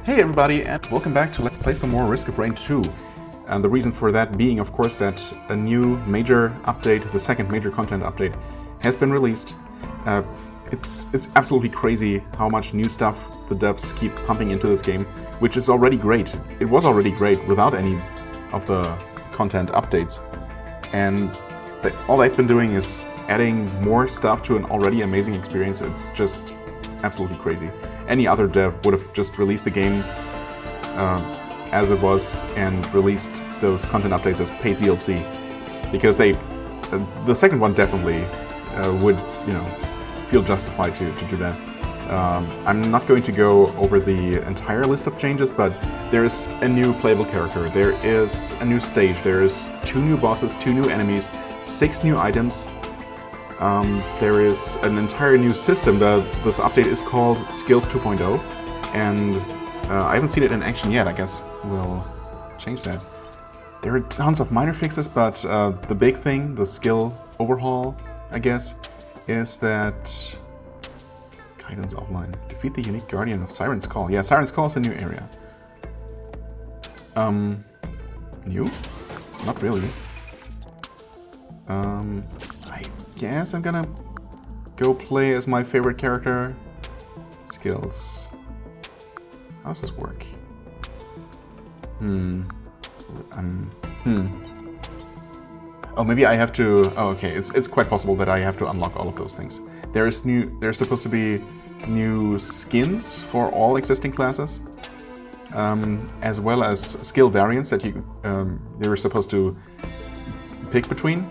Hey everybody, and welcome back to Let's Play some more Risk of Rain 2. And the reason for that being, of course, that a new major update, the second major content update, has been released. It's absolutely crazy how much new stuff the devs keep pumping into this game, which is already great. It was already great without any of the content updates. And all they've been doing is adding more stuff to an already amazing experience. It's just absolutely crazy. Any other dev would have just released the game as it was and released those content updates as paid DLC, because the second one definitely would, feel justified to do that. I'm not going to go over the entire list of changes, but there is a new playable character, there is a new stage, there is 2 new bosses, 2 new enemies, 6 new items. There is an entire new system. This update is called Skills 2.0, and I haven't seen it in action yet. I guess we'll change that. There are tons of minor fixes, but the big thing, the skill overhaul, I guess, is that guidance offline. Defeat the unique guardian of Siren's Call. Yeah, Siren's Call is a new area. New? Not really. I guess I'm gonna go play as my favorite character. Skills. How does this work? Oh, maybe I have to. Oh, okay. It's quite possible that I have to unlock all of those things. There's supposed to be new skins for all existing classes, as well as skill variants that they were supposed to pick between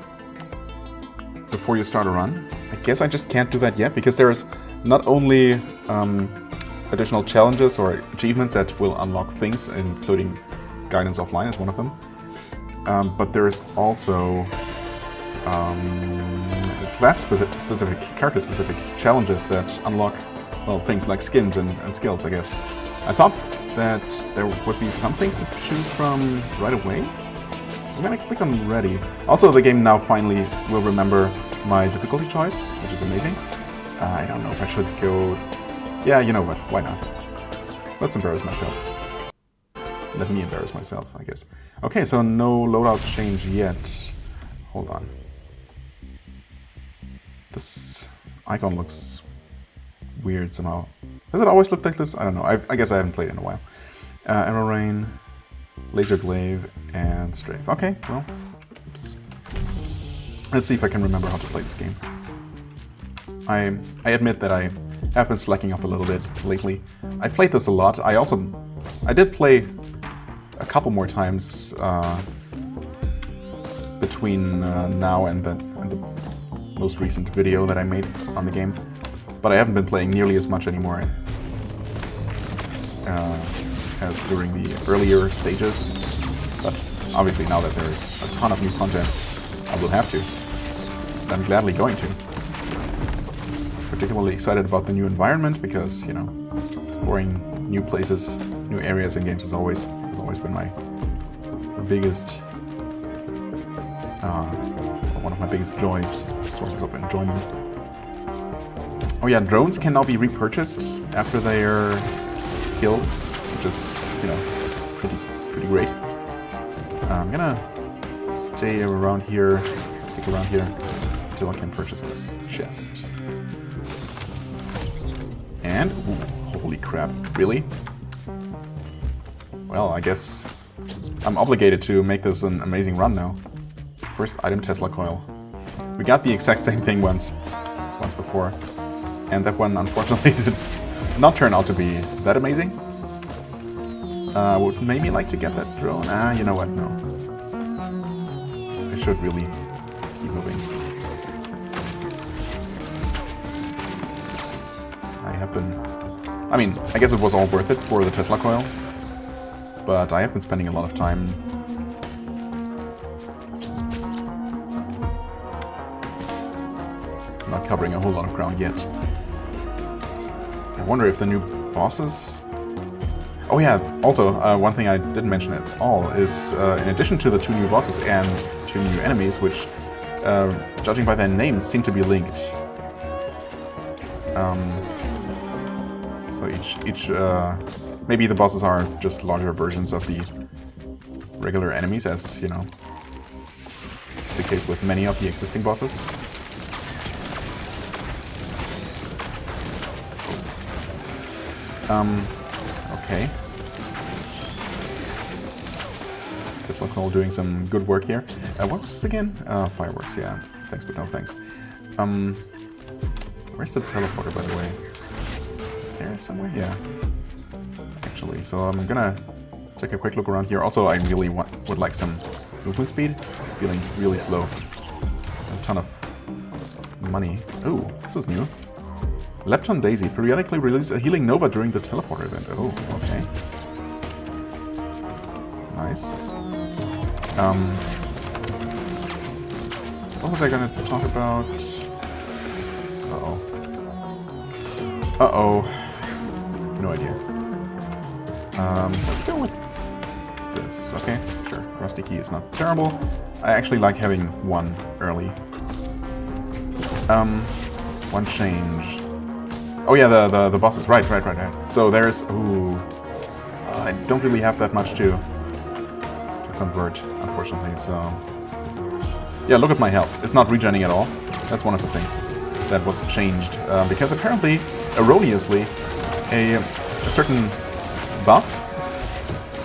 before you start a run. I guess I just can't do that yet, because there is not only additional challenges or achievements that will unlock things, including guidance offline is one of them, but there is also class-specific, character-specific challenges that unlock, well, things like skins and skills, I guess. I thought that there would be some things to choose from right away. I'm gonna click on ready. Also, the game now finally will remember my difficulty choice, which is amazing. I don't know if I should go... Yeah, you know what, why not? Let's embarrass myself. Let me embarrass myself, I guess. Okay, so no loadout change yet. Hold on. This icon looks weird somehow. Does it always look like this? I don't know. I guess I haven't played in a while. Arrow Rain, Laser Glaive, and Strafe. Okay, well, oops. Let's see if I can remember how to play this game. I admit that I have been slacking off a little bit lately. I played this a lot. I did play a couple more times between now and the most recent video that I made on the game, but I haven't been playing nearly as much anymore as during the earlier stages. But obviously now that there is a ton of new content, I will have to. And I'm gladly going to. Particularly excited about the new environment, because, exploring new places, new areas in games has always been my biggest, one of my biggest joys, sources of enjoyment. Oh yeah, drones can now be repurchased after they are killed, which is, pretty great. I'm gonna stick around here until I can purchase this chest. And, ooh, holy crap, really? Well, I guess I'm obligated to make this an amazing run now. First item, Tesla coil. We got the exact same thing once before, and that one unfortunately did not turn out to be that amazing. Would maybe like to get that drone. You know what? No. I should really keep moving. I guess it was all worth it for the Tesla coil, but I have been spending a lot of time not covering a whole lot of ground yet. I wonder if the new bosses... Oh yeah, also, one thing I didn't mention at all is, in addition to the 2 new bosses and 2 new enemies, which, judging by their names, seem to be linked. So each maybe the bosses are just larger versions of the regular enemies, as, you know, it's the case with many of the existing bosses. Okay. All doing some good work here. What was this again? Fireworks, yeah. Thanks, but no thanks. Where's the teleporter, by the way? Is there somewhere? Yeah. Actually, so I'm gonna take a quick look around here. Also, I really would like some movement speed. Feeling really slow. A ton of money. Ooh, this is new. Lepton Daisy. Periodically release a healing nova during the teleporter event. Oh, okay. Nice. What was I gonna talk about? Uh-oh. No idea. Let's go with this. Okay, sure. Rusty key is not terrible. I actually like having one early. One change. Oh yeah, the bosses. Right. So there's... Ooh. I don't really have that much to convert, unfortunately, so... Yeah, look at my health. It's not regenning at all. That's one of the things that was changed. Because apparently, erroneously, a certain buff,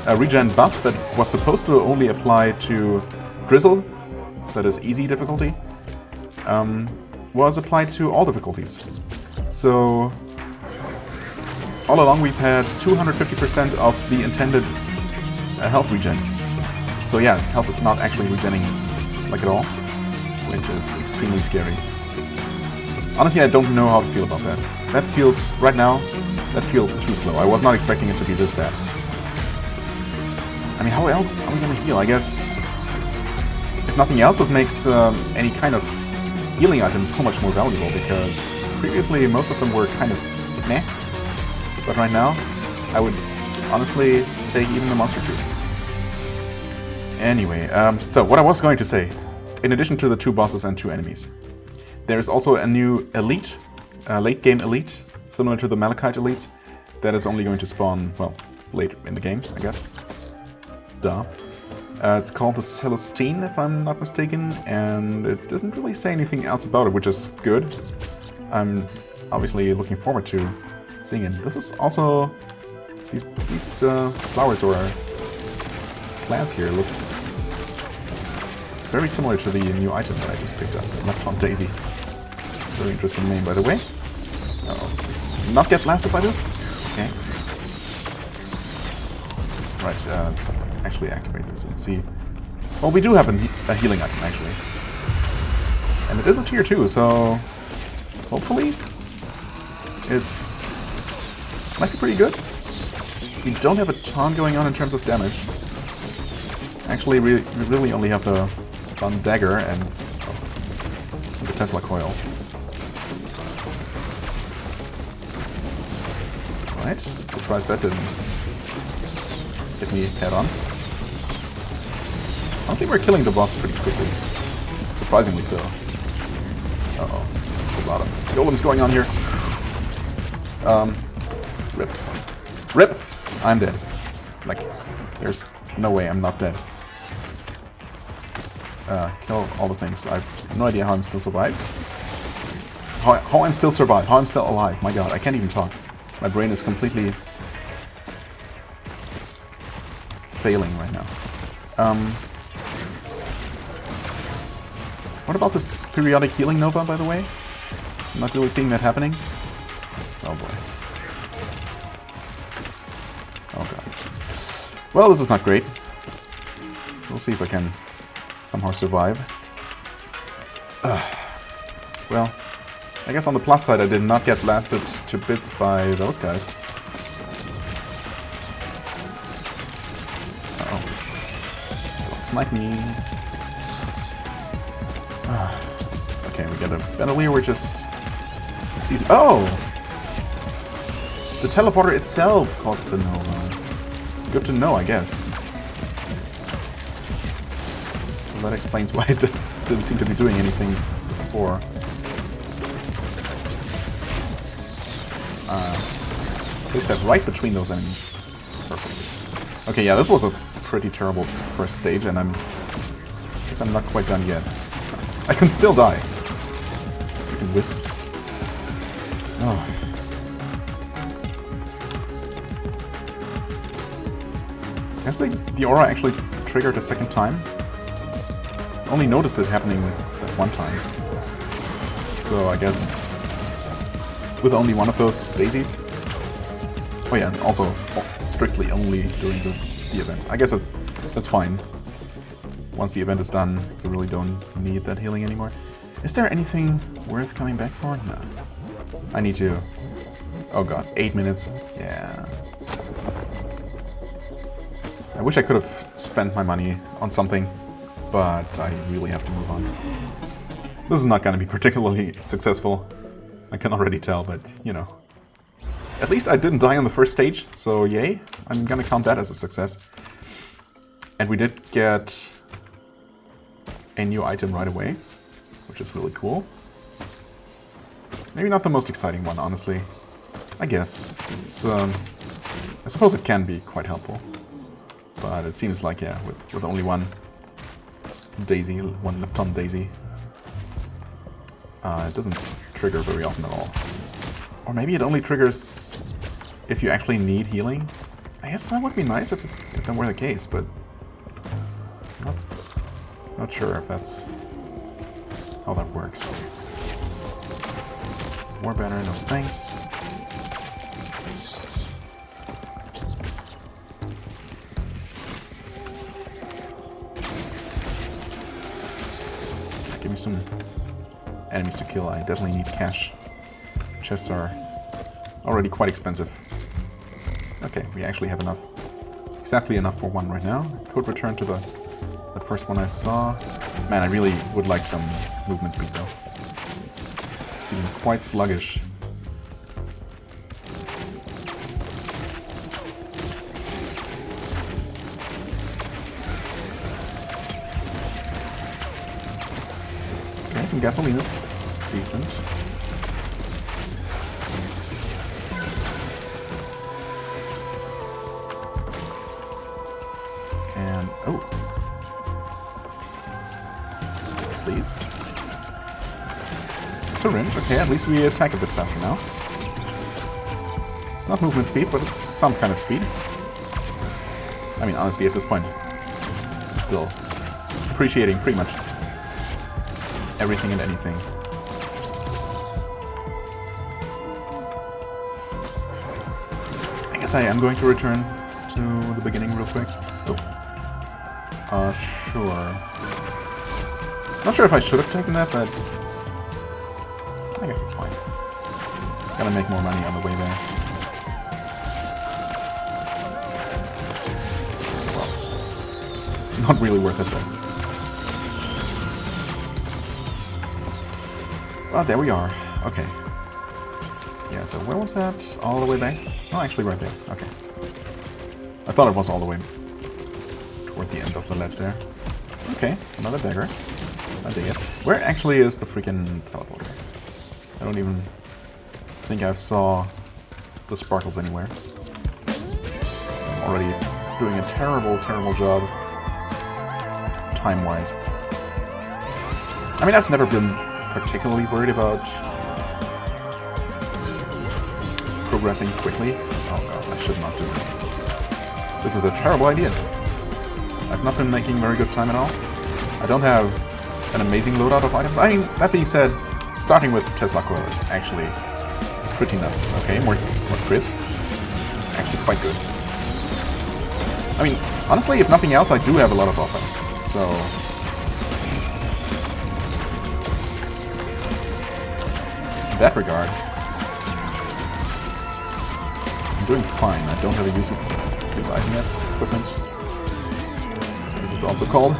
a regen buff that was supposed to only apply to Drizzle, that is easy difficulty, was applied to all difficulties. So, all along we've had 250% of the intended health regen. So yeah, health is not actually regenning like at all, which is extremely scary. Honestly, I don't know how to feel about that. That feels, right now, that feels too slow. I was not expecting it to be this bad. I mean, how else are we gonna heal? I guess, if nothing else, this makes any kind of healing item so much more valuable, because previously most of them were kind of meh. But right now, I would honestly take even the monster tooth. Anyway, so what I was going to say, in addition to the 2 bosses and 2 enemies, there's also a new elite, late game elite, similar to the Malachite elites, that is only going to spawn, well, later in the game, I guess. Duh. It's called the Celestine, if I'm not mistaken, and it doesn't really say anything else about it, which is good. I'm obviously looking forward to seeing it. This is also... These flowers or plants here look very similar to the new item that I just picked up, Lepton Daisy. Very interesting name, by the way. Uh-oh, let's not get blasted by this. Okay. Right, let's actually activate this and see. Well, we do have a healing item, actually. And it is a tier 2, so hopefully it's might be pretty good. We don't have a ton going on in terms of damage. Actually, we really only have the Fun Dagger and the Tesla Coil. Right, surprised that didn't hit me head on. Honestly, we're killing the boss pretty quickly. Surprisingly so. Uh-oh, there's a lot of golems going on here. Rip. RIP! I'm dead. Like, there's no way I'm not dead. Kill all the things. I have no idea how I'm still survived. How I'm still survived. How I'm still alive. My god, I can't even talk. My brain is completely failing right now. What about this periodic healing nova, by the way? I'm not really seeing that happening. Oh boy. Oh god. Well, this is not great. We'll see if I can somehow survive. Well, I guess on the plus side I did not get blasted to bits by those guys. Uh-oh. Don't snipe me. Okay, we got a bandolier, we're just... Oh! The teleporter itself caused the nova. Good to know, I guess. Well, that explains why it didn't seem to be doing anything before. Place that right between those enemies. Perfect. Okay, yeah, this was a pretty terrible first stage, and I guess I'm not quite done yet. I can still die. Freaking wisps. Oh. I guess the aura actually triggered a second time. I only noticed it happening that one time. So I guess with only one of those daisies. Oh yeah, it's also strictly only during the event. I guess that's fine. Once the event is done, you really don't need that healing anymore. Is there anything worth coming back for? No. I need to... Oh god, 8 minutes? Yeah. I wish I could have spent my money on something, but I really have to move on. This is not going to be particularly successful. I can already tell, but, you know. At least I didn't die on the first stage, so yay. I'm going to count that as a success. And we did get a new item right away, which is really cool. Maybe not the most exciting one, honestly. I guess. It's, I suppose it can be quite helpful. But it seems like, yeah, with only one daisy, one Lepton daisy, it doesn't trigger very often at all. Or maybe it only triggers if you actually need healing. I guess that would be nice if that were the case, but not sure if that's how that works. More banner, no thanks. Give me some enemies to kill. I definitely need cash. Chests are already quite expensive. Okay, we actually have enough. Exactly enough for one right now. Could return to that first one I saw. Man, I really would like some movement speed though. Feeling quite sluggish. Okay, some gasoline is decent. And, oh. Yes, please. Syringe, okay, at least we attack a bit faster now. It's not movement speed, but it's some kind of speed. I mean, honestly, at this point, I'm still appreciating pretty much everything and anything. I guess I am going to return to the beginning real quick. Oh. Sure. Not sure if I should have taken that, but I guess it's fine. Gotta make more money on the way there. Well, not really worth it though. Well, there we are. Okay. Yeah, so where was that? All the way back? Oh, actually right there. Okay. I thought it was all the way toward the end of the ledge there. Okay, another dagger. I dig it. Where actually is the freaking teleporter? I don't even think I saw the sparkles anywhere. I'm already doing a terrible, terrible job time-wise. I mean, I've never been particularly worried about progressing quickly. Oh god, I should not do this. This is a terrible idea. I've not been making very good time at all. I don't have an amazing loadout of items. I mean, that being said, starting with Tesla Coil is actually pretty nuts. Okay, more crit. It's actually quite good. I mean, honestly, if nothing else, I do have a lot of offense. So in that regard, I'm doing fine. I don't have a use item yet, equipment, as it's also called.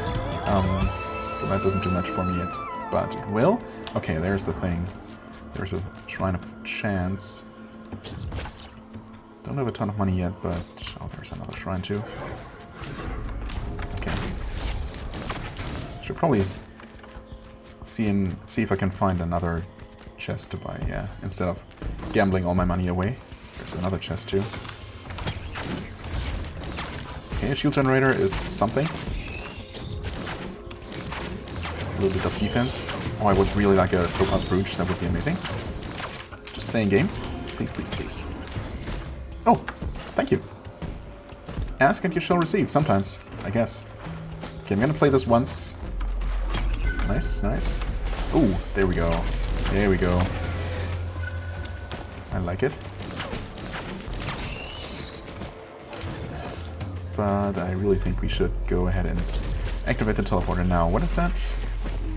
So that doesn't do much for me yet, but it will. Okay, there's the thing. There's a Shrine of Chance. Don't have a ton of money yet, but oh, there's another shrine too. Okay. Should probably see if I can find another chest to buy, yeah, instead of gambling all my money away. There's another chest too. Okay, a shield generator is something. A little bit of defense. Oh, I would really like a Topaz Brooch, that would be amazing. Just saying, game. Please, please, please. Oh, thank you. Ask and you shall receive, sometimes, I guess. Okay, I'm gonna play this once. Nice, nice. Ooh, there we go. There we go. I like it. But I really think we should go ahead and activate the teleporter now. What is that?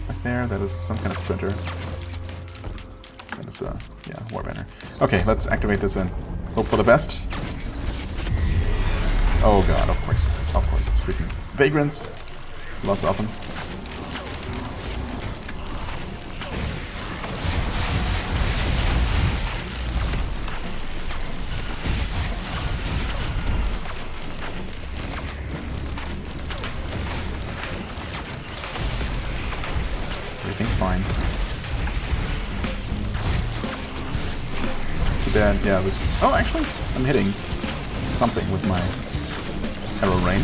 Back there? That is some kind of printer. That is yeah, war banner. Okay, let's activate this and hope for the best. Oh god, of course, it's freaking vagrants. Lots of them. Everything's fine. Too bad, yeah, this... Oh, actually, I'm hitting something with my arrow rain.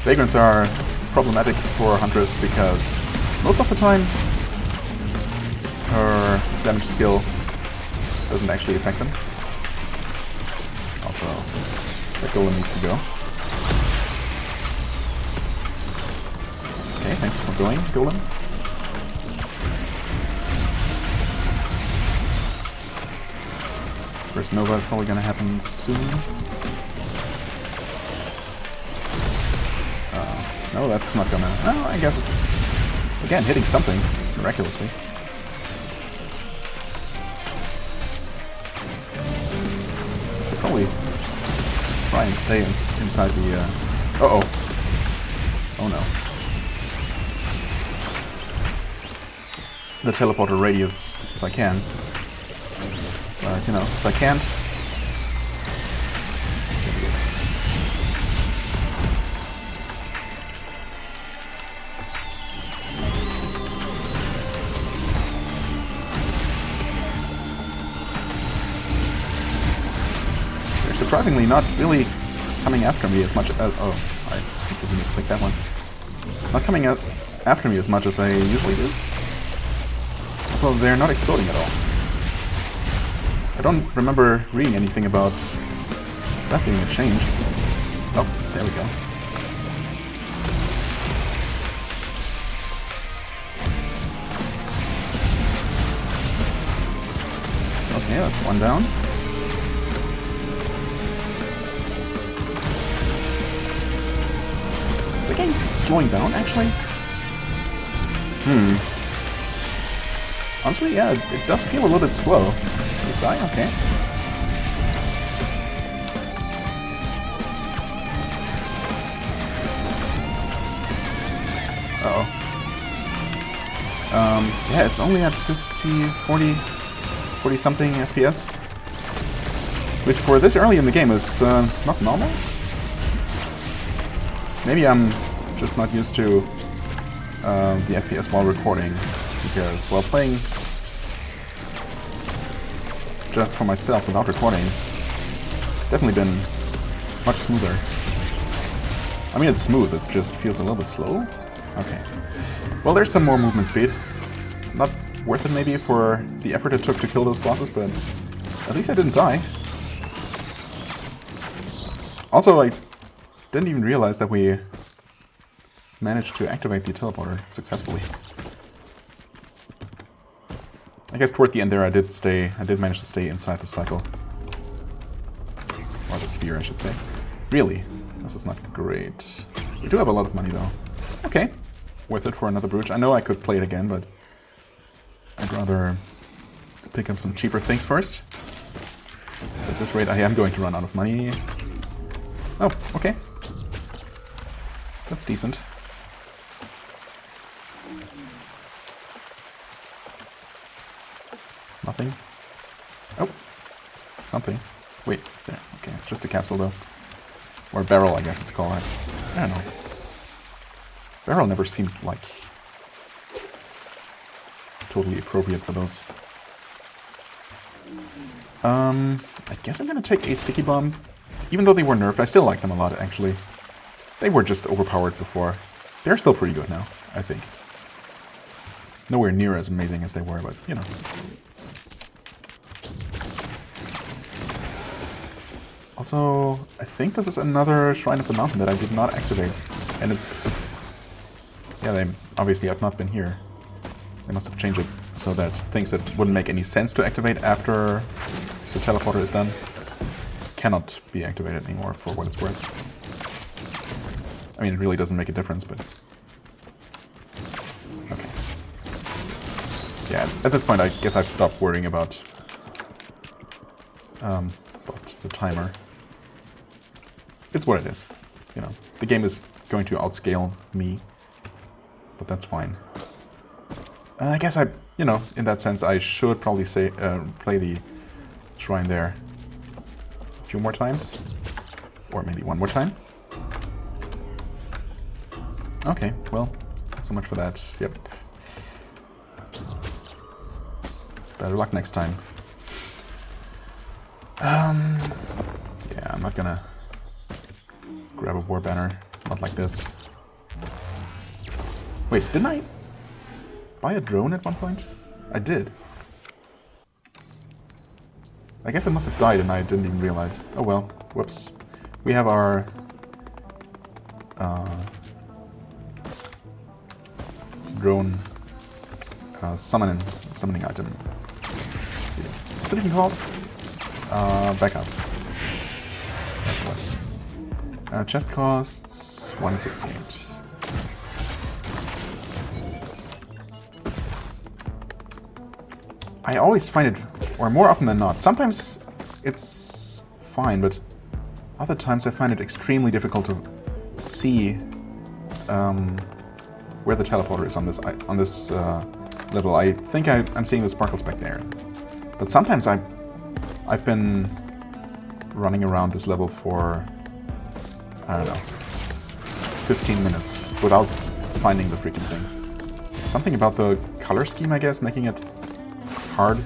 Vagrants are problematic for Huntress because most of the time her damage skill doesn't actually affect them. Also, that golem needs to go. Okay, thanks for going, golem. First Nova is probably gonna happen soon. No, that's not gonna... Oh, I guess it's... Again, hitting something, miraculously. Should probably try and stay inside the... Uh-oh. Oh no. The teleporter radius, if I can. But, you know, if I can't... Surprisingly not really coming after me as much as... Oh, I completely misclicked that one. Not coming after me as much as I usually do. So they're not exploding at all. I don't remember reading anything about that being a change. Oh, there we go. Okay, that's one down. Is the game slowing down, actually? Honestly, yeah, it does feel a little bit slow. Just die? Okay. Uh-oh. Yeah, it's only at 50, 40 something FPS. Which for this early in the game is not normal. Maybe I'm just not used to the FPS while recording, because while playing just for myself without recording, it's definitely been much smoother. I mean, it's smooth, it just feels a little bit slow. Okay. Well, there's some more movement speed. Not worth it maybe for the effort it took to kill those bosses, but at least I didn't die. Also, I didn't even realize that we managed to activate the teleporter successfully. I guess toward the end there I did manage to stay inside the cycle. Or the sphere, I should say. Really? This is not great. We do have a lot of money though. Okay. Worth it for another brooch. I know I could play it again, but I'd rather pick up some cheaper things first. So at this rate I am going to run out of money. Oh, okay. That's decent. Nothing. Oh, something. Wait, there. Okay, it's just a capsule though. Or a barrel, I guess it's called. I don't know. Barrel never seemed like totally appropriate for those. I guess I'm gonna take a sticky bomb even though they were nerfed, I still like them a lot, actually. They were just overpowered before. They're still pretty good now, I think. Nowhere near as amazing as they were, but, you know. Also, I think this is another Shrine of the Mountain that I did not activate. And it's... yeah, they obviously have not been here. They must have changed it so that things that wouldn't make any sense to activate after the teleporter is done cannot be activated anymore, for what it's worth. I mean, it really doesn't make a difference, but... okay. Yeah, at this point I guess I've stopped worrying about the timer. It's what it is. You know, the game is going to outscale me, but that's fine. I guess you know, in that sense, I should probably say play the shrine there a few more times, or maybe one more time. Okay, well, so much for that. Yep. Better luck next time. Yeah, I'm not gonna grab a war banner. Not like this. Wait, didn't I buy a drone at one point? I did. I guess it must have died and I didn't even realize. Oh well, whoops. We have our drone summoning item. What's it even called? Backup. That's what. Chest costs 168. I always find it, or more often than not, sometimes it's fine, but other times I find it extremely difficult to see where the teleporter is on this level. I think I'm seeing the sparkles back there, but sometimes I've been running around this level for, I don't know, 15 minutes without finding the freaking thing. Something about the color scheme, I guess, making it hard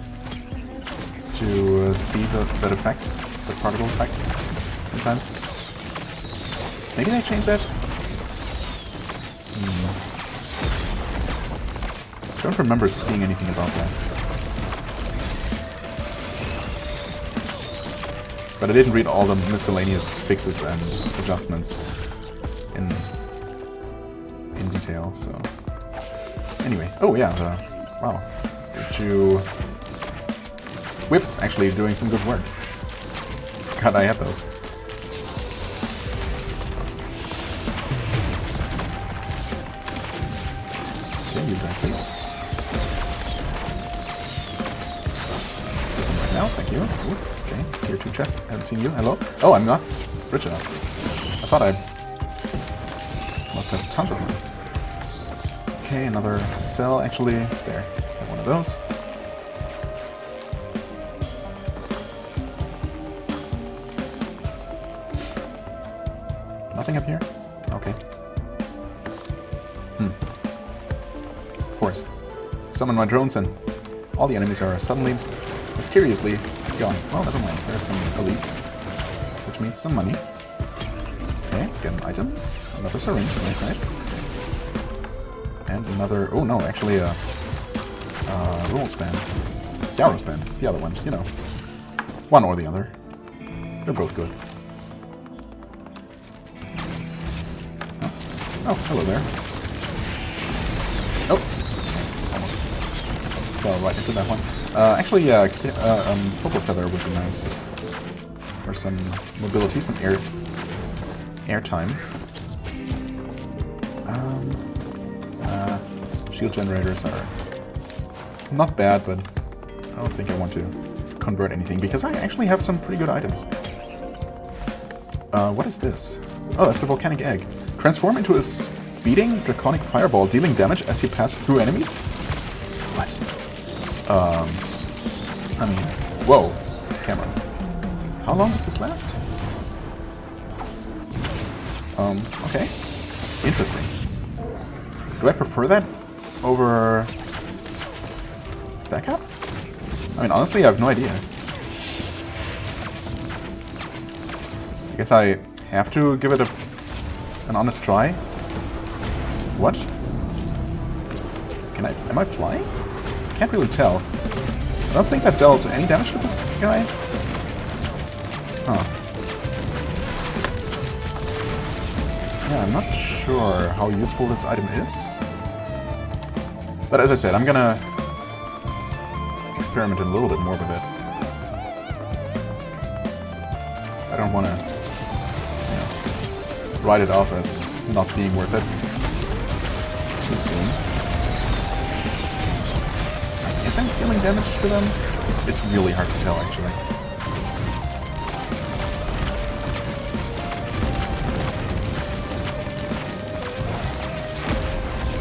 to see that effect, the particle effect, sometimes. Maybe they changed that? I don't remember seeing anything about that. But I didn't read all the miscellaneous fixes and adjustments in detail, so... Anyway, oh yeah, wow. Whips actually doing some good work. Forgot I had those. Okay, use that please. This one right now, thank you. Ooh, okay, tier 2 chest, haven't seen you, hello. Oh, I'm not rich enough. I thought I must have tons of money. Okay, another cell, actually, there, have one of those. Nothing up here? Okay. Of course. Summon my drones and all the enemies are suddenly, mysteriously gone. Well, never mind, there are some elites, which means some money. Okay, get an item. Another syringe, nice. And another, oh no, actually a roll span. Yarrow span, the other one, you know. One or the other. They're both good. Oh, hello there. Oh, almost fell right into that one. Actually, Hopoo feather would be nice for some mobility, some air time. Shield generators are not bad, but I don't think I want to convert anything because I actually have some pretty good items. What is this? Oh, that's a volcanic egg. Transform into a speeding draconic fireball, dealing damage as you pass through enemies? What? I mean, whoa, camera. How long does this last? Okay. Interesting. Do I prefer that over backup? I mean, honestly, I have no idea. I guess I have to give it an honest try. What? Am I flying? Can't really tell. I don't think that dealt any damage to this guy. Huh. Yeah, I'm not sure how useful this item is. But as I said, I'm gonna experiment a little bit more with it. I don't wanna, write it off as not being worth it too soon. Is I'm dealing damage to them? It's really hard to tell, actually.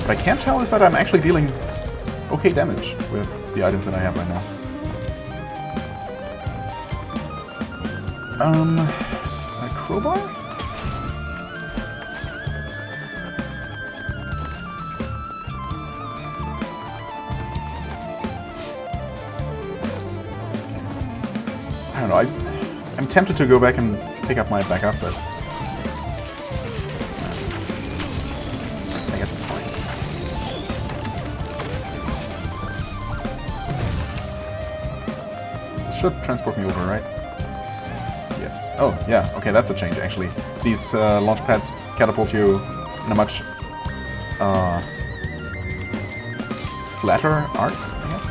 What I can't tell is that I'm actually dealing okay damage with the items that I have right now. A crowbar? I don't know, I'm tempted to go back and pick up my backup, but I guess it's fine. This should transport me over, right? Yes. Oh, yeah, okay, that's a change, actually. These launch pads catapult you in a much flatter arc, I guess?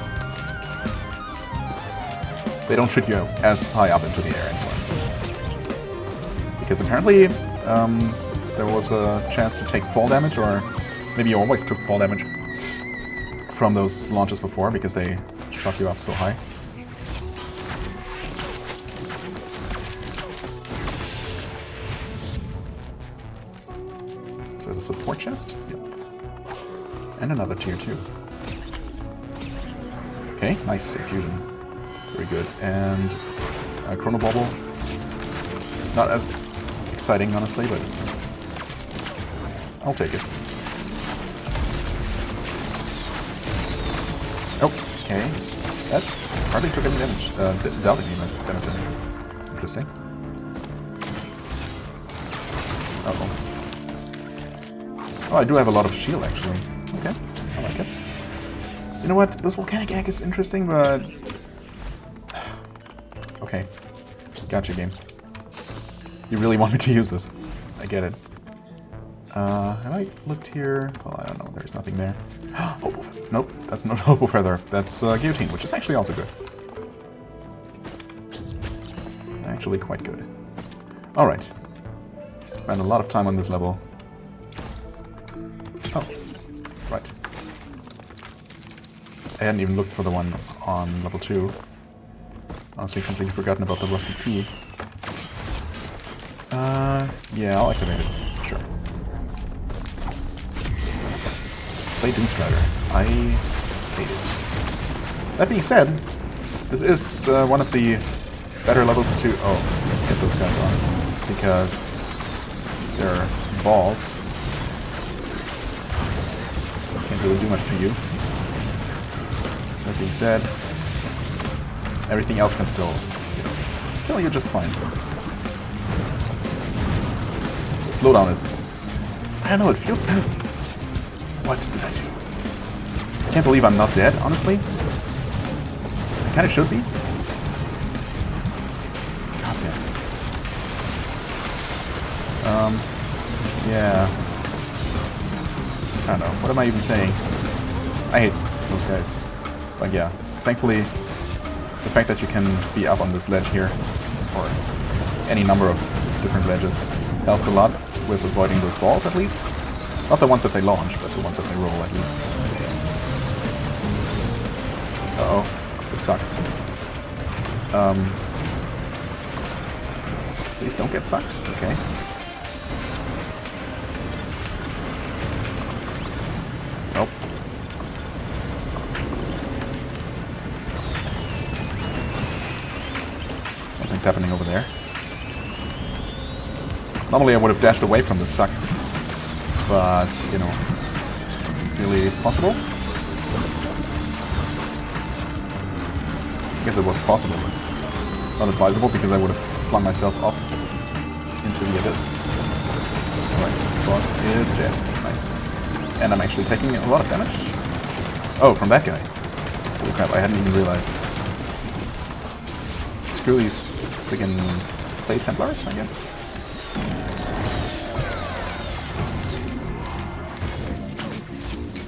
They don't shoot you as high up into the air anymore. Because apparently there was a chance to take fall damage, or maybe you always took fall damage from those launches before because they shot you up so high. So the support chest? Yep. And another tier 2. Okay, nice safe fusion. Very good. And a Chrono Bauble. Not as exciting, honestly, but I'll take it. Okay. That hardly took any damage. Dealt any damage. Interesting. Uh-oh. Oh, I do have a lot of shield, actually. Okay, I like it. You know what? This volcanic egg is interesting, but... Okay. Gotcha, game. You really want me to use this. I get it. Have I looked here? Well, I don't know. There's nothing there. Hopoo. Nope, that's not Hopoo Feather. That's Guillotine, which is actually also good. Actually quite good. Alright. Spent a lot of time on this level. Oh, right. I hadn't even looked for the one on level 2. Honestly, completely forgotten about the rusty key. Yeah, I'll activate it. Sure. Blade Strider. I hate it. That being said, this is one of the better levels to get those guys on, because they're balls. Can't really do much to you. That being said, everything else can still kill you just fine. The slowdown is... I don't know, it feels... What did I do? I can't believe I'm not dead, honestly. I kinda should be. God damn. Yeah. I don't know, what am I even saying? I hate those guys. But yeah, thankfully, the fact that you can be up on this ledge here, or any number of different ledges, helps a lot with avoiding those balls, at least. Not the ones that they launch, but the ones that they roll, at least. Uh-oh, this sucked. Please don't get sucked, okay. Nope. Something's happening over there. Normally I would have dashed away from the suck, but, you know, isn't really possible. I guess it was possible, but not advisable because I would have flung myself up it is. Alright, boss is dead. Nice. And I'm actually taking a lot of damage. Oh, from that guy. Holy crap, I hadn't even realized. Screw these friggin' Clay Templars, I guess.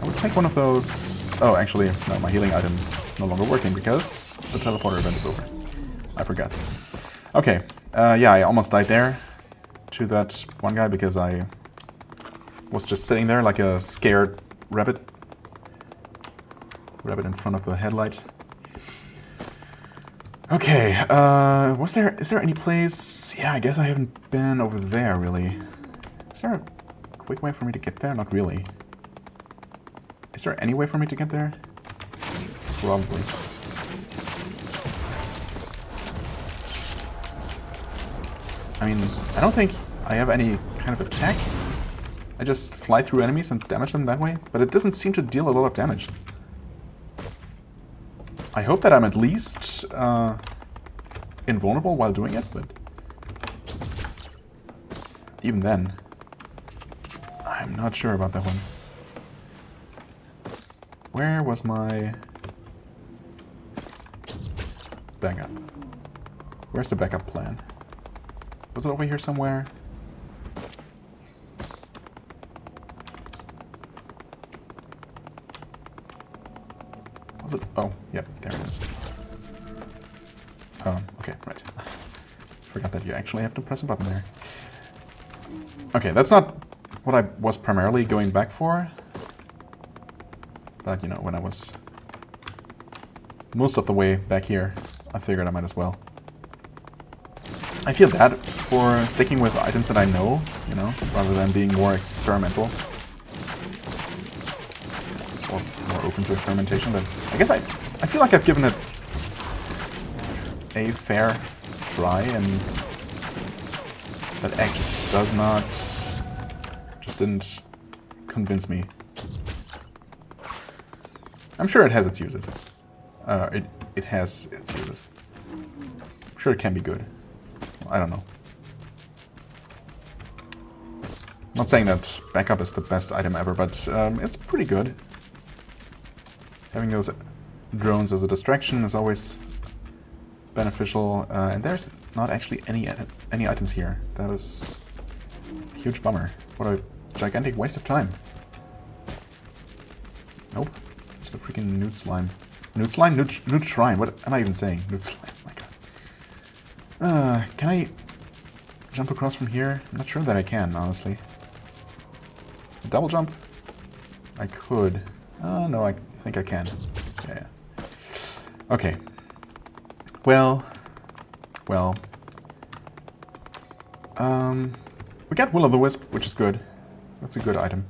I would take one of those... Oh, actually, no, my healing item is no longer working because the teleporter event is over. I forgot. Okay, yeah, I almost died there to that one guy because I was just sitting there like a scared rabbit. Rabbit in front of the headlight. Okay, is there any place... Yeah, I guess I haven't been over there, really. Is there a quick way for me to get there? Not really. Is there any way for me to get there? Probably. I mean, I don't think I have any kind of attack. I just fly through enemies and damage them that way, but it doesn't seem to deal a lot of damage. I hope that I'm at least invulnerable while doing it, but even then, I'm not sure about that one. Where was my backup? Where's the backup plan? Was it over here somewhere? Was it? Oh, yep, there it is. Oh, okay, right. Forgot that you actually have to press a button there. Okay, that's not what I was primarily going back for. But, you know, when I was most of the way back here, I figured I might as well. I feel bad for sticking with items that I know, you know, rather than being more experimental. Or more open to experimentation, but I guess I feel like I've given it a fair try, and that egg just didn't convince me. I'm sure it has its uses. It has its uses. I'm sure it can be good. I don't know. I'm not saying that backup is the best item ever, but it's pretty good. Having those drones as a distraction is always beneficial, and there's not actually any items here. That is a huge bummer. What a gigantic waste of time. Nope. Just a freaking newt slime. Newt slime? Newt shrine. What am I even saying? Newt slime. Oh my god. Can I jump across from here? I'm not sure that I can, honestly. A double jump? I could. No, I think I can. Yeah. Okay. Well. We got Will-o'-the-Wisp, which is good. That's a good item.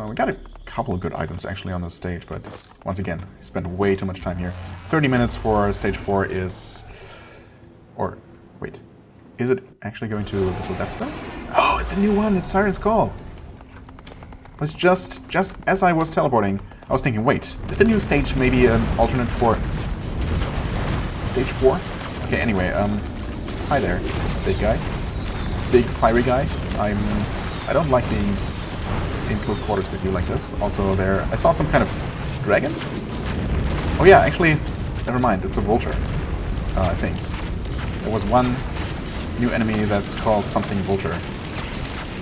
We got a couple of good items actually on this stage, but once again, I spent way too much time here. 30 minutes for stage 4 is... Or, wait. Is it actually going to whistle that stuff? Oh, it's a new one! It's Siren's Call! It was just as I was teleporting, I was thinking, wait, is the new stage maybe an alternate for stage 4? Okay, anyway, hi there, big guy. Big fiery guy. I don't like being in close quarters with you like this. Also there, I saw some kind of dragon? Oh yeah, actually, never mind, it's a vulture, I think. There was one new enemy that's called something vulture.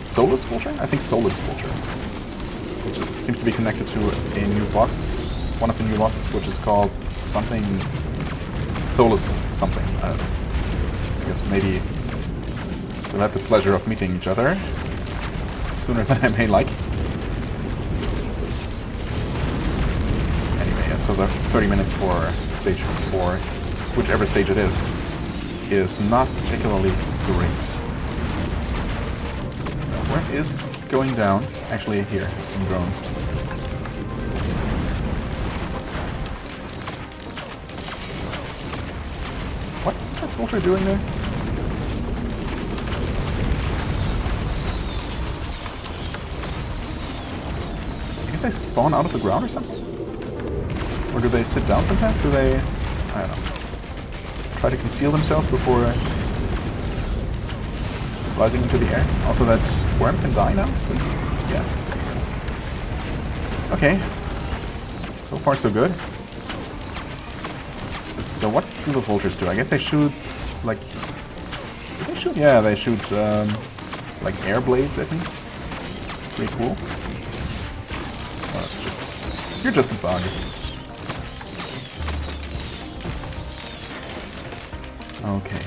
Soulless vulture? I think soulless vulture. Which seems to be connected to a new boss, one of the new bosses, which is called something... soulless something. I guess maybe we'll have the pleasure of meeting each other sooner than I may like. Anyway, so the 30 minutes for stage 4, whichever stage it is not particularly great. Where is going down? Actually, here, some drones. What is that vulture doing there? I guess they spawn out of the ground or something? Or do they sit down sometimes? Do they... I don't know. try to conceal themselves before rising into the air. Also, that worm can die now, please. Yeah. Okay. So far, so good. So what do the vultures do? I guess they shoot, like... Do they shoot? Yeah, they shoot, like air blades, I think. Pretty cool. Oh, it's just... You're just a bug. Okay.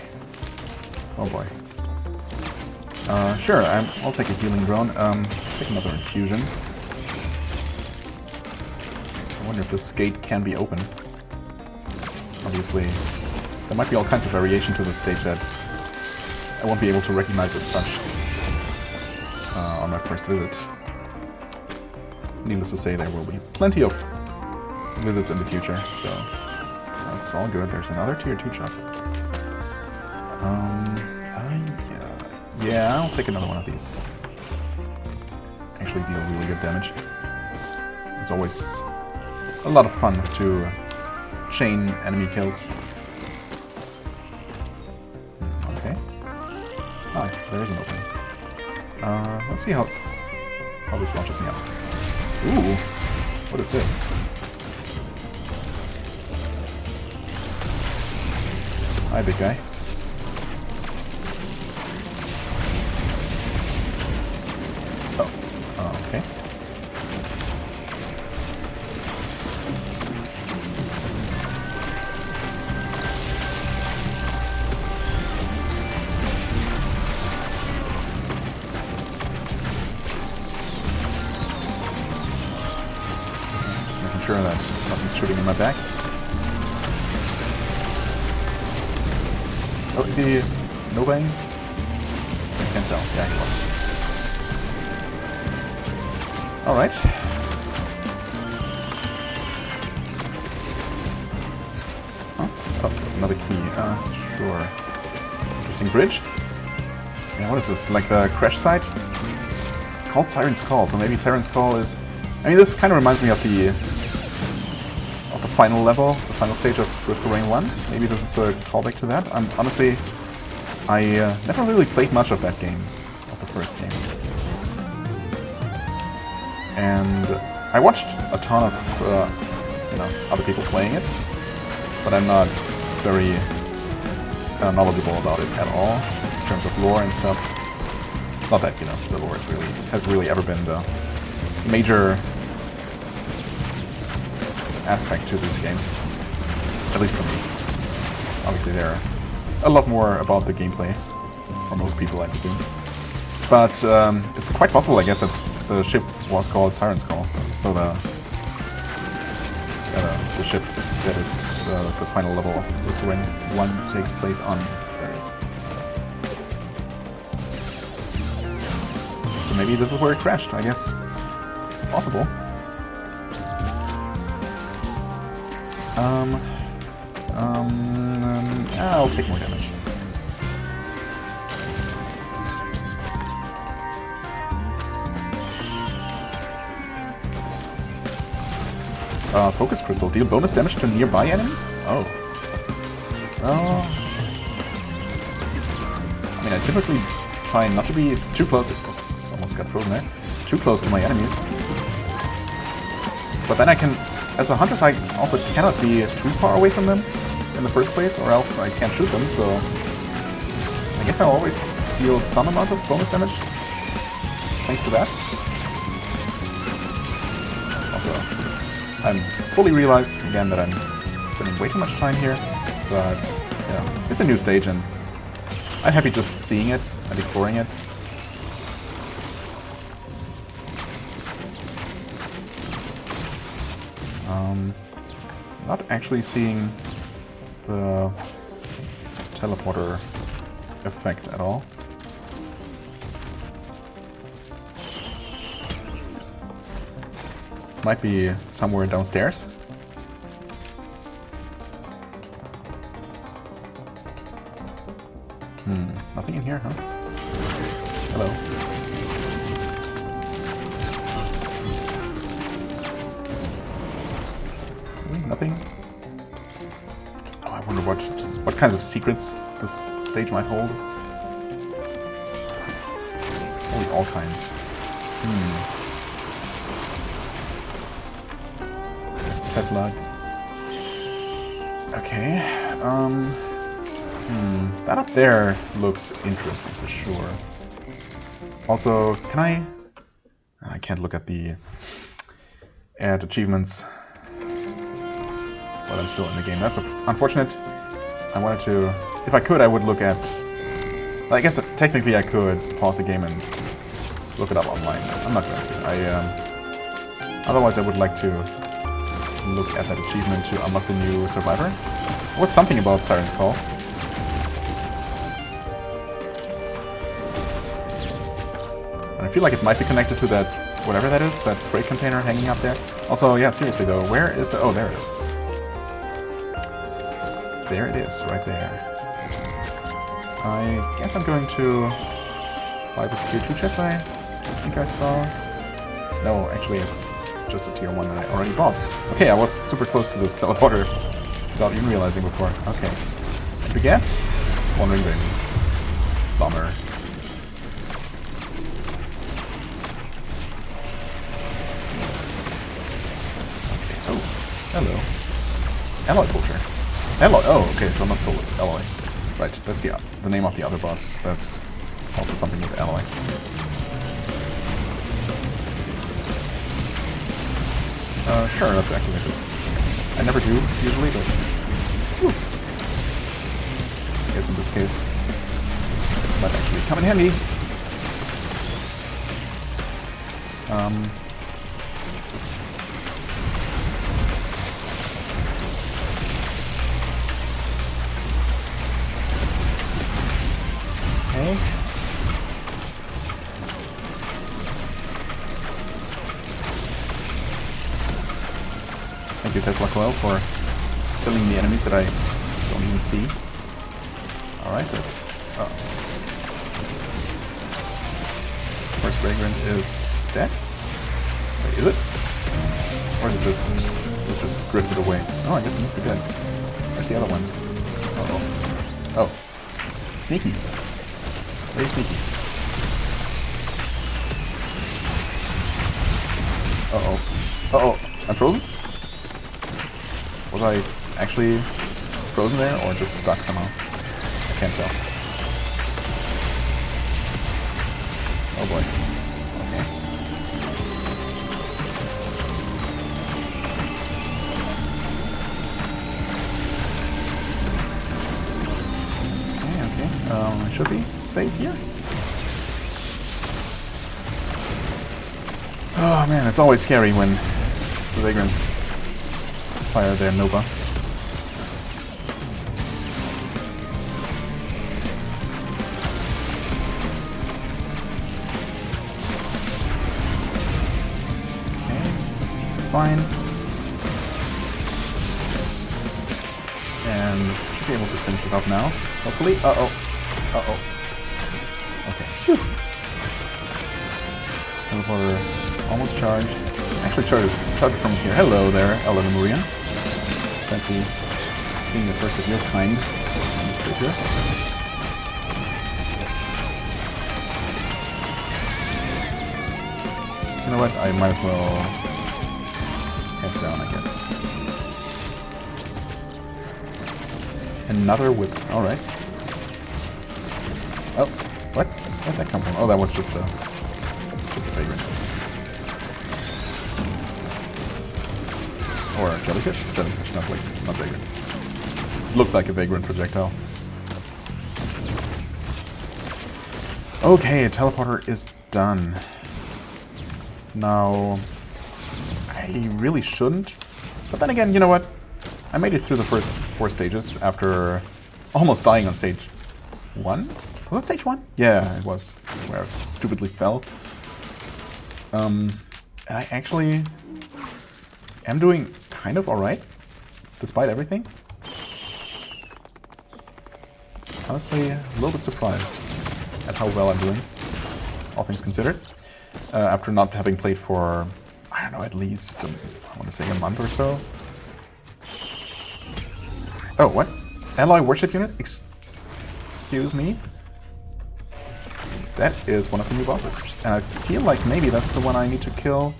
Oh boy. Sure, I'll take a healing drone. Take another infusion. I wonder if this gate can be opened. Obviously, there might be all kinds of variation to this stage that I won't be able to recognize as such on my first visit. Needless to say, there will be plenty of visits in the future, so that's all good. There's another tier 2 shop. Yeah, I'll take another one of these. Actually deal really good damage. It's always a lot of fun to chain enemy kills. Okay. Ah, there is an opening. Let's see how this launches me up. Ooh, what is this? Hi, big guy. Okay. Just making sure that nothing's shooting in my back. Oh, is he Novaing? I can't tell. Yeah, he was. Alright. Huh? Oh, another key. Sure. Interesting bridge. Yeah, what is this? Like the crash site? It's called Siren's Call, so maybe Siren's Call is... I mean, this kind of reminds me of the final level, the final stage of Risk of Rain 1. Maybe this is a callback to that. Honestly, I never really played much of that game, of the first game. And I watched a ton of, other people playing it, but I'm not very knowledgeable about it at all in terms of lore and stuff. Not that the lore has really ever been the major aspect to these games, at least for me. Obviously, there are a lot more about the gameplay for most people, I presume. But it's quite possible, I guess, that the ship was called Siren's Call. So the ship that is the final level of Risk of Rain 1 takes place on. There it is. So maybe this is where it crashed, I guess. It's possible. I'll take more damage. Focus Crystal. Deal bonus damage to nearby enemies? Oh. I mean, I typically try not to be too close. Oops, almost got frozen there. Too close to my enemies. But then I can... As a huntress, I also cannot be too far away from them in the first place, or else I can't shoot them, so... I guess I'll always deal some amount of bonus damage. Thanks to that. Also, I fully realize, again, that I'm spending way too much time here, but, yeah, it's a new stage, and I'm happy just seeing it and exploring it. Not actually seeing the teleporter effect at all. Might be somewhere downstairs. Nothing in here, huh? Hello. Nothing? Oh, I wonder what kinds of secrets this stage might hold. Holy, all kinds. Tesla. Okay. That up there looks interesting for sure. Also, can I can't look at the achievements, but I'm still in the game. That's unfortunate. I wanted to, if I could, I would look at. I guess technically I could pause the game and look it up online. I'm not going to. Otherwise, I would like to look at that achievement to unlock the new survivor. There was something about Siren's Call. And I feel like it might be connected to that, whatever that is, that crate container hanging up there. Also, yeah, seriously though, where is the... Oh, there it is. There it is, right there. I guess I'm going to buy this tier 2 chest I think I saw. No, actually, it's just a tier 1 that I already bought. Okay, I was super close to this teleporter without even realizing before. Okay. And we get Wandering Winds. Bummer. Okay. Oh, hello. Alloy Poacher. Alloy. Oh, okay, so not Soulless. Alloy. Right, that's the name of the other boss. That's also something with Alloy. Sure, let's activate this. I never do, usually, but... Whew. I guess in this case, it might actually come in handy. Okay. Thank you, Tesla Coil, for killing the enemies that I don't even see. Alright, that's... Oh. First Vagrant is dead? Wait, is it? Or is it just drifted away? Oh, I guess it must be dead. Where's the other ones? Uh-oh. Oh. Sneaky. Very sneaky. Uh-oh. Uh-oh. I'm frozen? Was I actually frozen there, or just stuck somehow? I can't tell. Oh boy. Okay. Okay. I should be safe here. Oh man, it's always scary when the Vagrants fire their Nova. Okay, fine. And should be able to finish it up now, hopefully. Uh-oh. Uh-oh. Okay. Whew. Teleporter almost charged. Actually charged from here. Hello there, Elder Lemurian. Fancy seeing the first of your kind on this picture. You know what? I might as well head down, I guess. Another whip. Alright. Oh, what? Where'd that come from? Oh, that was just a vagrant. Or a jellyfish? Jellyfish, not vagrant. Looked like a vagrant projectile. Okay, teleporter is done. Now, I really shouldn't. But then again, you know what? I made it through the first 4 stages after almost dying on stage 1. Was it stage 1? Yeah, it was. Where I stupidly fell. And I actually am doing kind of alright, despite everything. Honestly, a little bit surprised at how well I'm doing, all things considered. After not having played for, I don't know, at least, I want to say a month or so. Oh, what? Alloy worship unit? Excuse me? That is one of the new bosses. And I feel like maybe that's the one I need to kill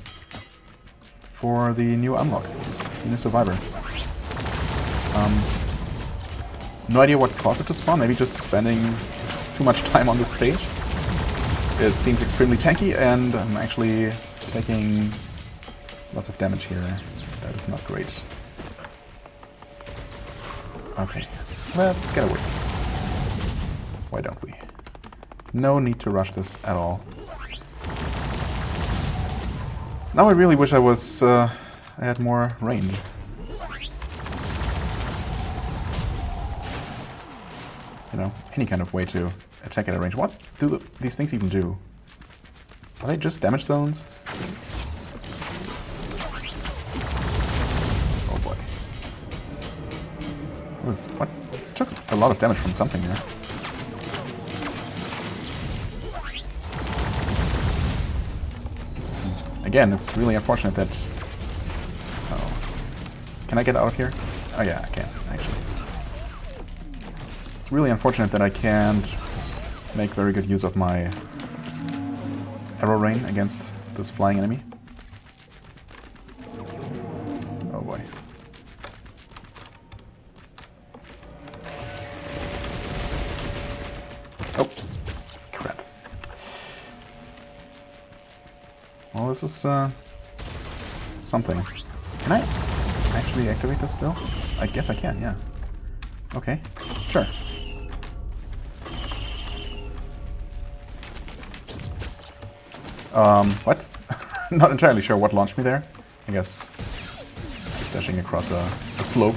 for the new unlock, the new survivor. No idea what caused it to spawn, maybe just spending too much time on the stage. It seems extremely tanky, and I'm actually taking lots of damage here. That is not great. Okay, let's get away. Why don't we? No need to rush this at all. Now I really wish I was I had more range. You know, any kind of way to attack at a range. What do these things even do? Are they just damage zones? Oh boy. What? Took a lot of damage from something here. Again, it's really unfortunate that... Oh. Can I get out of here? Oh yeah, I can, actually. It's really unfortunate that I can't make very good use of my arrow rain against this flying enemy. Oh boy. Oh, crap. Well, this is something. Can I actually activate this still? I guess I can, yeah. Okay, sure. What? Not entirely sure what launched me there. I guess just dashing across a slope.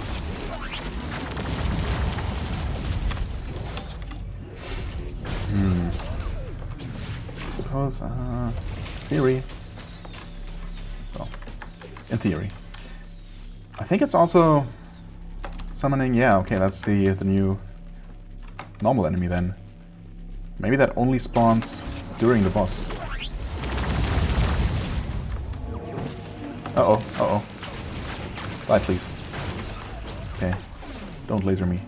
I suppose, theory. Well, in theory. I think it's also summoning, yeah, okay, that's the new normal enemy then. Maybe that only spawns during the boss. Uh-oh, uh-oh. Die, please. Okay. Don't laser me.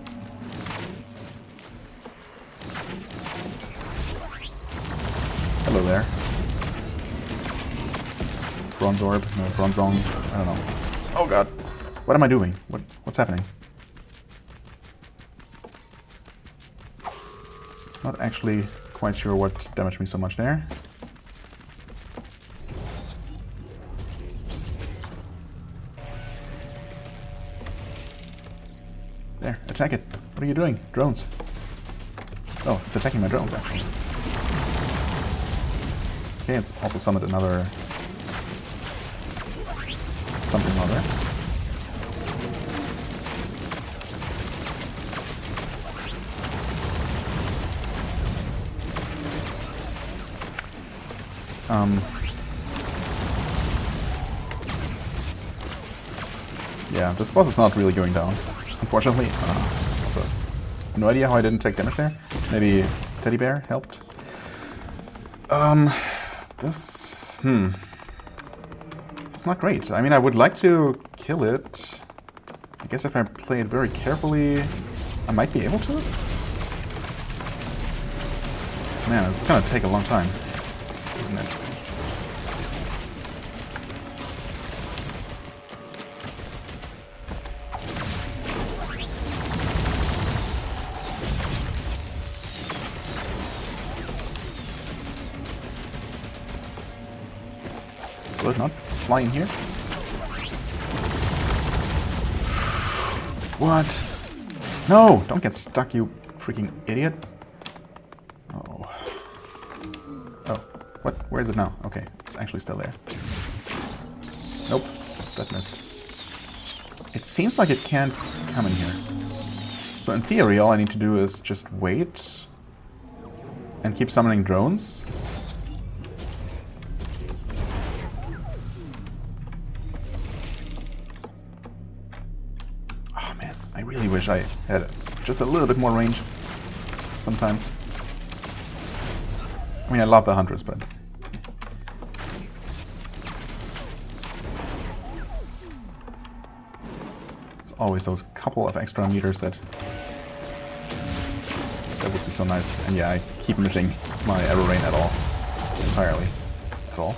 Hello there. Bronze orb, no, bronze zone, I don't know. Oh god! What am I doing? What's happening? Not actually quite sure what damaged me so much there. There, attack it. What are you doing? Drones. Oh, it's attacking my drones, actually. Okay, it's also summoned another... something or other. Yeah, this boss is not really going down. Unfortunately, also, no idea how I didn't take damage there. Maybe Teddy Bear helped. This it's not great. I mean, I would like to kill it. I guess if I play it very carefully, I might be able to. Man, it's gonna take a long time, isn't it? Will it not fly in here? What? No! Don't get stuck, you freaking idiot. Oh. Oh. What? Where is it now? Okay, it's actually still there. Nope. That missed. It seems like it can't come in here. So in theory, all I need to do is just wait and keep summoning drones. I really wish I had just a little bit more range sometimes. I mean, I love the hunters, but... it's always those couple of extra meters that That would be so nice. And yeah, I keep missing my arrow rain at all. Entirely. At all.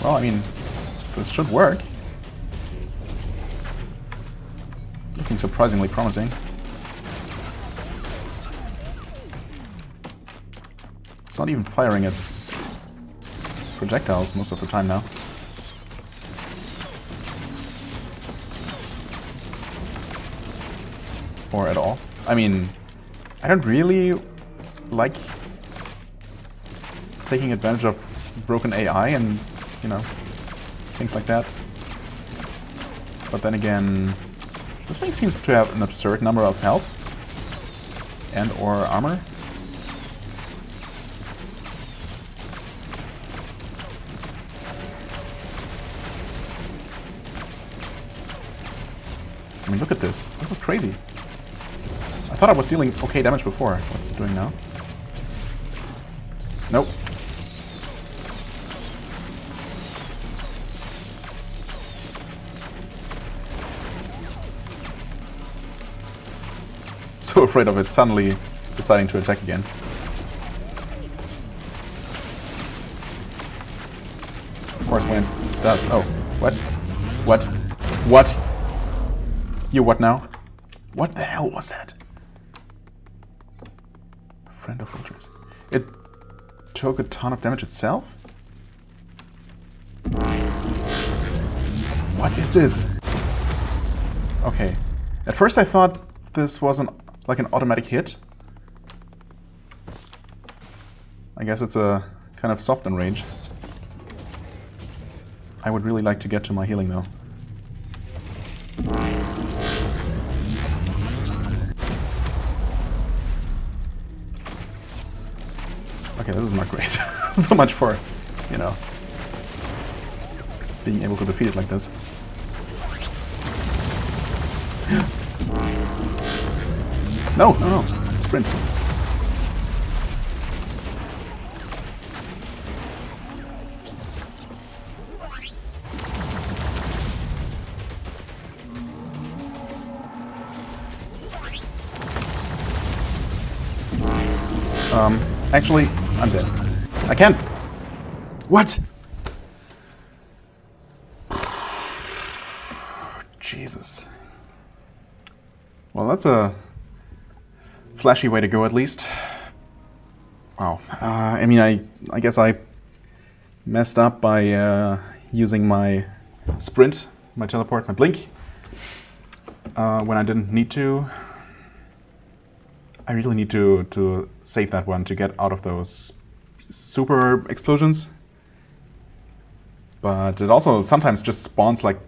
Well, I mean, this should work. It's looking surprisingly promising. It's not even firing its projectiles most of the time now. Or at all. I mean, I don't really like taking advantage of broken AI and, you know, things like that. But then again, this thing seems to have an absurd number of health and or armor. I mean, look at this. This is crazy. I thought I was dealing okay damage before. What's it doing now? Nope. So afraid of it suddenly deciding to attack again. Of course, when it does. Oh, what? What? What? You what now? What the hell was that? Friend of Vultures. It took a ton of damage itself? What is this? Okay. At first I thought this was like an automatic hit. I guess it's a kind of soft in range. I would really like to get to my healing though. Okay, this is not great. So much for, you know, being able to defeat it like this. No, no, no. Sprint. Actually, I'm dead. I can't. What? Jesus. Well, that's a flashy way to go, at least. Wow. I mean, I guess I messed up by using my sprint, my teleport, my blink when I didn't need to. I really need to save that one to get out of those super explosions. But it also sometimes just spawns like,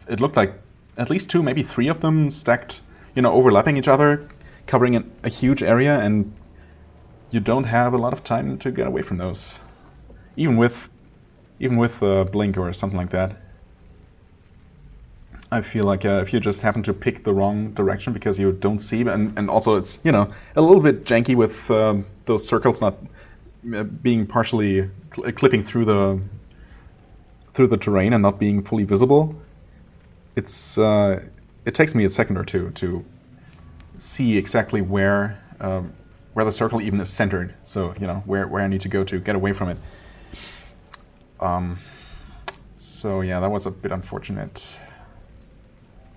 it looked like at least 2, maybe 3 of them stacked, you know, overlapping each other, covering a huge area, and you don't have a lot of time to get away from those. Even with blink or something like that. I feel like if you just happen to pick the wrong direction because you don't see, and also it's, you know, a little bit janky with those circles not being partially clipping through the terrain and not being fully visible. It's it takes me a second or two to see exactly where the circle even is centered. So, you know, where I need to go to get away from it. So yeah, that was a bit unfortunate.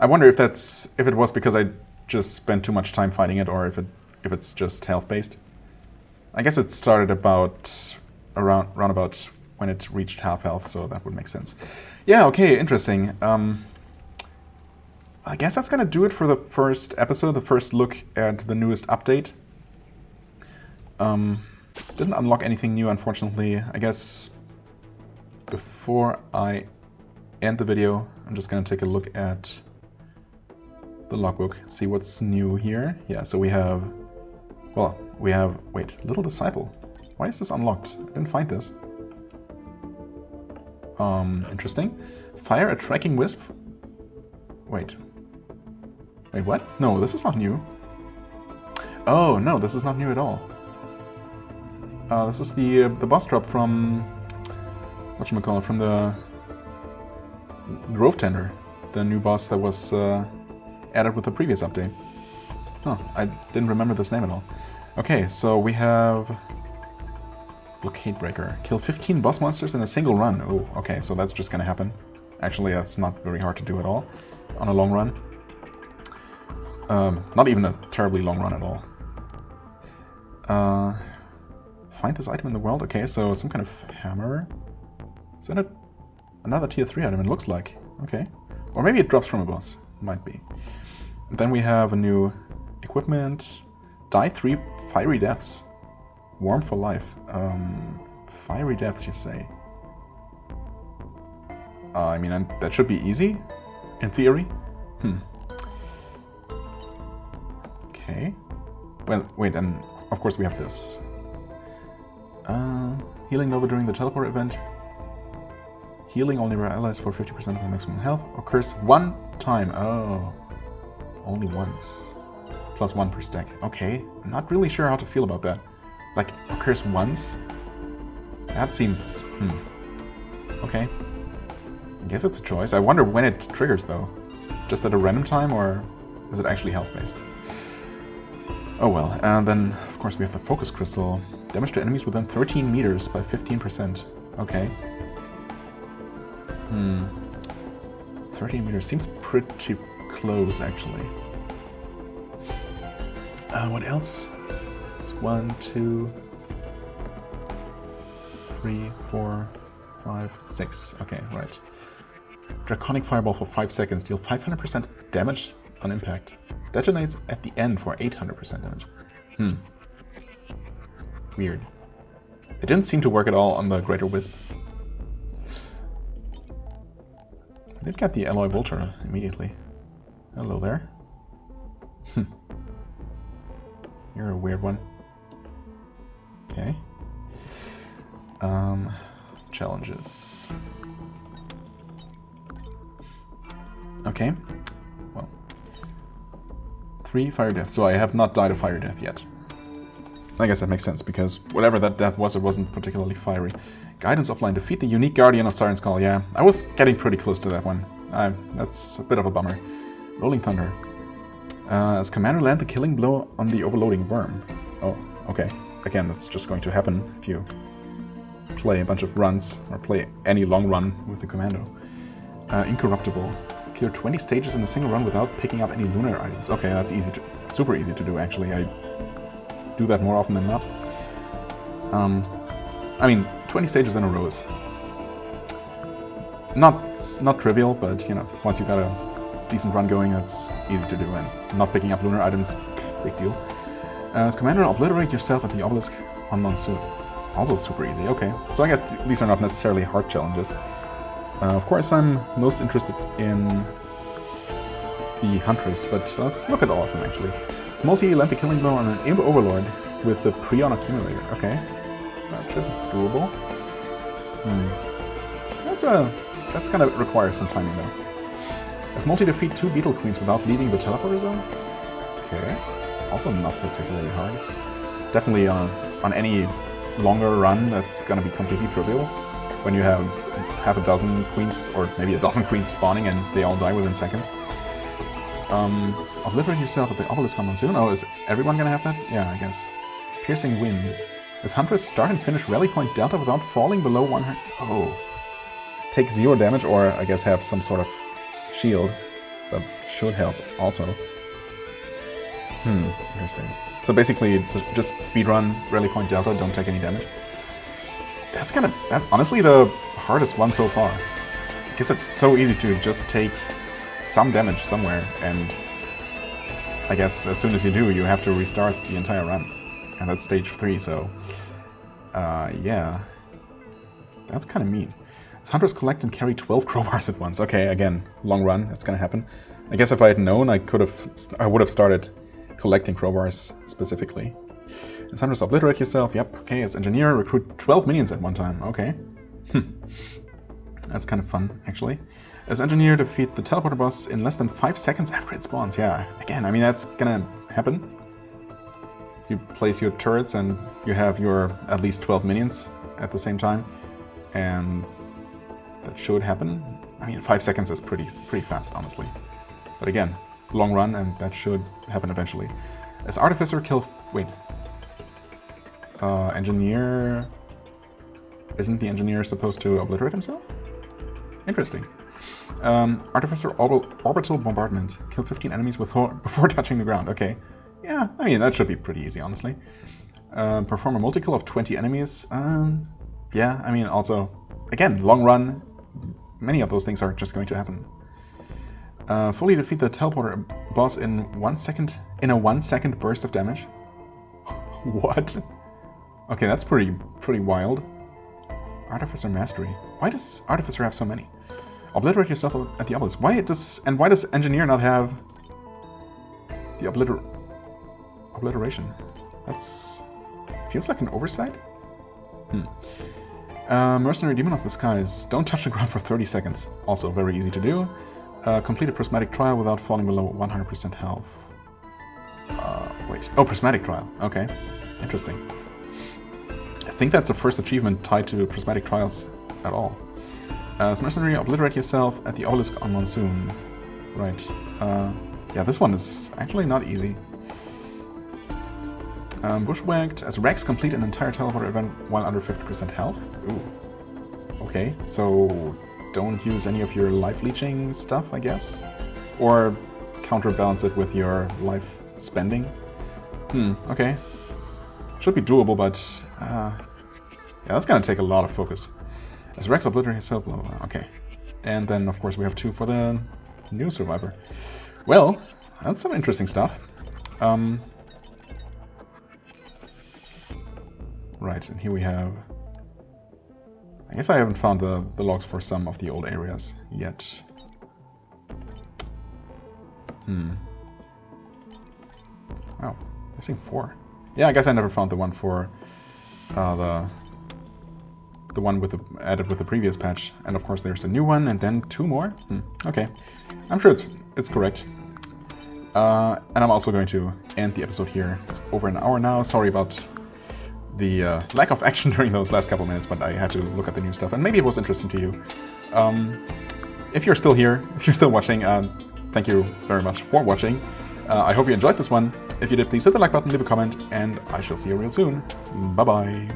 I wonder if it was because I just spent too much time fighting it, or if it's just health based. I guess it started around about when it reached half health, so that would make sense. Yeah, okay, interesting. I guess that's gonna do it for the first episode, the first look at the newest update. Didn't unlock anything new, unfortunately. I guess before I end the video, I'm just gonna take a look at the logbook, see what's new here. Yeah, so we have, wait, Little Disciple. Why is this unlocked? I didn't find this. Interesting. Fire a tracking wisp. Wait, Wait, what? No, this is not new. Oh, no, this is not new at all. This is the boss drop from... whatchamacallit, from the Grove Tender. The new boss that was added with the previous update. Oh, I didn't remember this name at all. Okay, so we have... Blockade Breaker. Kill 15 boss monsters in a single run. Oh, okay, so that's just gonna happen. Actually, that's not very hard to do at all on a long run. Not even a terribly long run at all. Find this item in the world. Okay, so some kind of hammer. Is that another tier 3 item? It looks like. Okay. Or maybe it drops from a boss. Might be. And then we have a new equipment. Die 3 fiery deaths. Warm for life. Fiery deaths, you say? I mean, that should be easy, in theory. Okay. Well, wait, and of course we have this. Healing Nova during the teleport event. Healing only your allies for 50% of the maximum health. Occurs one time. Oh. Only once. Plus 1 per stack. Okay. I'm not really sure how to feel about that. Like, occurs once? That seems... Okay. I guess it's a choice. I wonder when it triggers, though. Just at a random time, or is it actually health-based? Oh well. And then, of course, we have the Focus Crystal. Damage to enemies within 13 meters by 15%. Okay. 13 meters seems pretty close, actually. What else? It's 1, 2, 3, 4, 5, 6. Okay, right. Draconic Fireball for 5 seconds. Deal 500% damage on impact. Detonates at the end for 800% damage. Weird. It didn't seem to work at all on the Greater Wisp. I did get the Alloy Vulture immediately. Hello there. You're a weird one. Okay. Challenges. Okay. Well. 3 fire deaths. So I have not died a fire death yet. I guess that makes sense, because whatever that death was, it wasn't particularly fiery. Guidance offline. Defeat the unique Guardian of Siren's Call. Yeah, I was getting pretty close to that one. That's a bit of a bummer. Rolling Thunder. As Commander land the killing blow on the overloading worm. Oh, okay. Again, that's just going to happen if you play a bunch of runs, or play any long run with the Commando. Incorruptible. Clear 20 stages in a single run without picking up any lunar items. Okay, that's super easy to do, actually. I do that more often than not. I mean, 20 stages in a row is not trivial, but, you know, once you got a decent run going, that's easy to do, and not picking up lunar items, big deal. As Commander, obliterate yourself at the obelisk on Monsoon. Also super easy, okay. So I guess these are not necessarily hard challenges. Of course, I'm most interested in the Huntress, but let's look at all of them, actually. It's multi-land the killing blow on an Imp Overlord with the Prion Accumulator. Okay, that should be doable. That's gonna require some timing, though. As multi-defeat 2 Beetle Queens without leaving the teleporter zone? Okay, also not particularly hard. Definitely on any longer run, that's gonna be completely trivial. When you have half a dozen queens, or maybe a dozen queens spawning and they all die within seconds. Obliterate yourself at the obelisk on Monsoon. Oh, is everyone gonna have that? Yeah, I guess. Piercing Wind. As Huntress start and finish rally point Delta without falling below 100... Oh. Take 0 damage, or I guess have some sort of shield. That should help also. Interesting. So basically, it's just speedrun, rally point Delta, don't take any damage. That's honestly the hardest one so far. I guess it's so easy to just take some damage somewhere, and I guess as soon as you do, you have to restart the entire run. And that's stage 3, so... yeah. That's kind of mean. As Hunters collect and carry 12 crowbars at once. Okay, again, long run, that's gonna happen. I guess if I had known, I would have started collecting crowbars specifically. As Hunters obliterate yourself, yep, okay. As Engineer, recruit 12 minions at one time, okay. That's kind of fun, actually. As engineer, defeat the teleporter boss in less than 5 seconds after it spawns. Yeah, again, I mean, that's gonna happen. You place your turrets and you have your at least 12 minions at the same time. And that should happen. I mean, 5 seconds is pretty fast, honestly. But again, long run, and that should happen eventually. As Artificer, kill... Wait. Engineer... Isn't the engineer supposed to obliterate himself? Interesting. Artificer orbital bombardment. Kill 15 enemies before touching the ground. Okay. Yeah, I mean, that should be pretty easy, honestly. Perform a multi-kill of 20 enemies. Yeah, I mean, also, again, long run. Many of those things are just going to happen. Fully defeat the teleporter boss in 1 second. In a 1 second burst of damage. What? Okay, that's pretty wild. Artificer Mastery. Why does Artificer have so many? Obliterate yourself at the obelisk. Why does Engineer not have the obliteration? That's... feels like an oversight? Mercenary Demon of the Skies. Don't touch the ground for 30 seconds. Also very easy to do. Complete a prismatic trial without falling below 100% health. Wait. Oh, prismatic trial. Okay. Interesting. I think that's the first achievement tied to prismatic trials at all. As mercenary, obliterate yourself at the obelisk on Monsoon. Right. Yeah, this one is actually not easy. Bushwhacked. As Rex, complete an entire teleporter event while under 50% health. Ooh. Okay, so don't use any of your life leeching stuff, I guess? Or counterbalance it with your life spending? Okay. Should be doable, but yeah, that's gonna take a lot of focus. As Rex, obliterate yourself, blah, blah, blah. Okay. And then, of course, we have 2 for the new survivor. Well, that's some interesting stuff. Right, and here we have... I guess I haven't found the logs for some of the old areas yet. Oh, missing 4. Yeah, I guess I never found the one for the one with added with the previous patch. And of course there's a new one, and then 2 more. Okay, I'm sure it's correct. And I'm also going to end the episode here. It's over an hour now. Sorry about the lack of action during those last couple minutes, but I had to look at the new stuff, and maybe it was interesting to you. If you're still here, if you're still watching, thank you very much for watching. I hope you enjoyed this one. If you did, please hit the like button, leave a comment, and I shall see you real soon. Bye-bye.